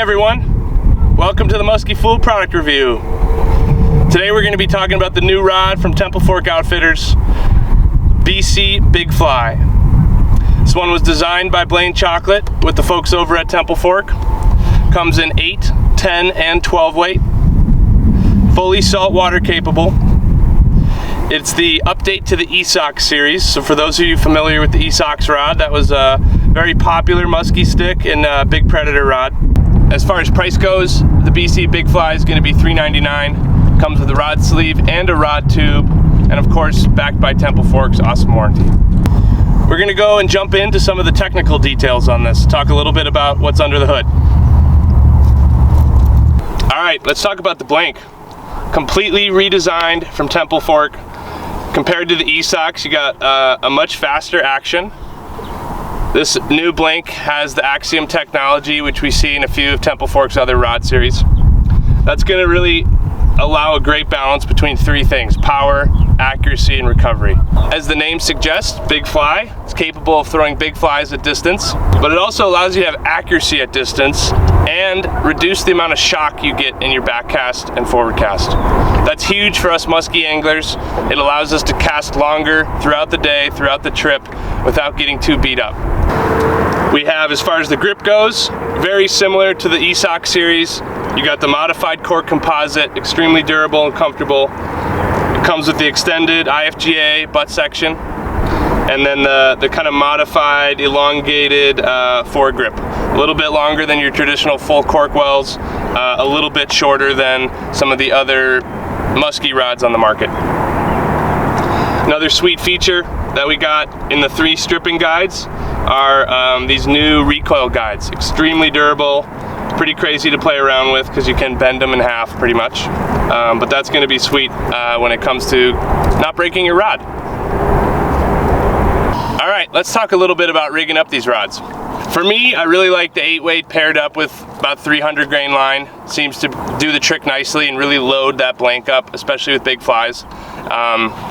everyone, welcome to the Musky product review. Today we're going to be talking about the new rod from Temple Fork Outfitters, BC Big Fly. This one was designed by Blane Chocklett with the folks over at Temple Fork. Comes in 8, 10, and 12 weight. Fully saltwater capable. It's the update to the ESOX series. So for those of you familiar with the ESOX rod, that was a very popular musky stick and big predator rod. As far as price goes, the BC Big Fly is going to be $3.99. Comes with a rod sleeve and a rod tube, and of course backed by Temple Fork's awesome warranty. We're going to go and jump into some of the technical details on this, talk a little bit about what's under the hood. All right, let's talk about the blank. Completely redesigned from Temple Fork. Compared to the ESOX, you got a much faster action. This new blank has the Axiom technology, which we see in a few of Temple Fork's other rod series. That's going to really allow a great balance between three things: power, accuracy, and recovery. As the name suggests, Big Fly is capable of throwing big flies at distance, but it also allows you to have accuracy at distance and reduce the amount of shock you get in your back cast and forward cast. That's huge for us musky anglers. It allows us to cast longer throughout the day, throughout the trip, without getting too beat up. We have, as far as the grip goes, very similar to the ESOX series. You got the modified cork composite, extremely durable and comfortable. It comes with the extended IGFA butt section, and then the kind of modified, elongated foregrip. A little bit longer than your traditional full cork wells, a little bit shorter than some of the other musky rods on the market. Another sweet feature that we got in the 3 stripping guides are these new recoil guides. Extremely durable, pretty crazy to play around with because you can bend them in half pretty much. But that's going to be sweet when it comes to not breaking your rod. All right, let's talk a little bit about rigging up these rods. For me, I really like the 8 weight paired up with about 300 grain line. Seems to do the trick nicely and really load that blank up, especially with big flies.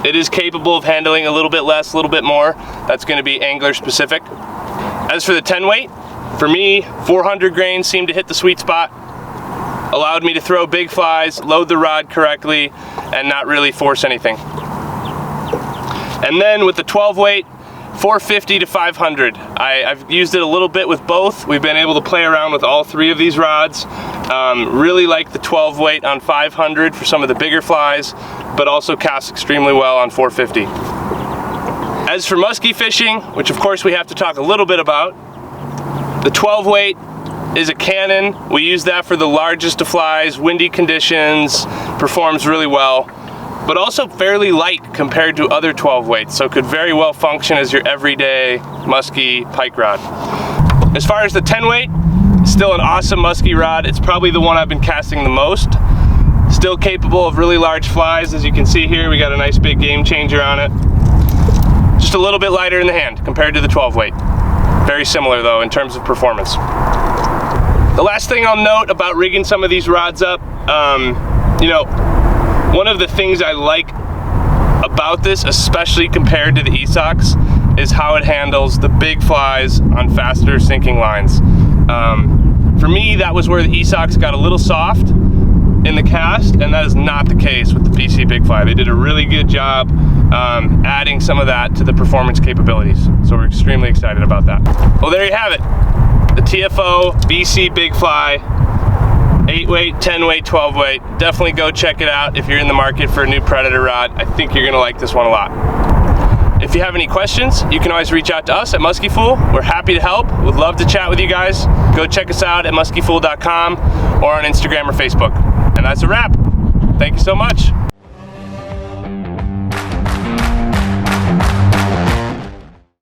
It is capable of handling a little bit less, a little bit more. That's going to be angler specific. As for the 10 weight, for me, 400 grain seemed to hit the sweet spot. Allowed me to throw big flies, load the rod correctly, and not really force anything. And then with the 12 weight, 450 to 500. I've used it a little bit with both. We've been able to play around with all 3 of these rods. Really like the 12 weight on 500 for some of the bigger flies, but also casts extremely well on 450. As for musky fishing, which of course we have to talk a little bit about, the 12 weight is a Cannon. We use that for the largest of flies, windy conditions, performs really well, but also fairly light compared to other 12 weights, so could very well function as your everyday musky pike rod. As far as the 10 weight, still an awesome musky rod. It's probably the one I've been casting the most. Still capable of really large flies. As you can see here, we got a nice big game changer on it. Just a little bit lighter in the hand compared to the 12 weight. Very similar though in terms of performance. The last thing I'll note about rigging some of these rods up, one of the things I like about this, especially compared to the ESOX, is how it handles the big flies on faster sinking lines. For me, that was where the ESOX got a little soft in the cast, and that is not the case with the BC Big Fly. They did a really good job adding some of that to the performance capabilities. So we're extremely excited about that. Well, there you have it. The TFO BC Big Fly, 8 weight, 10 weight, 12 weight. Definitely go check it out if you're in the market for a new predator rod. I think you're gonna like this one a lot. If you have any questions, you can always reach out to us at Musky. We're happy to help. Would love to chat with you guys. Go check us out at muskyfool.com or on Instagram or Facebook. And that's a wrap. Thank you so much.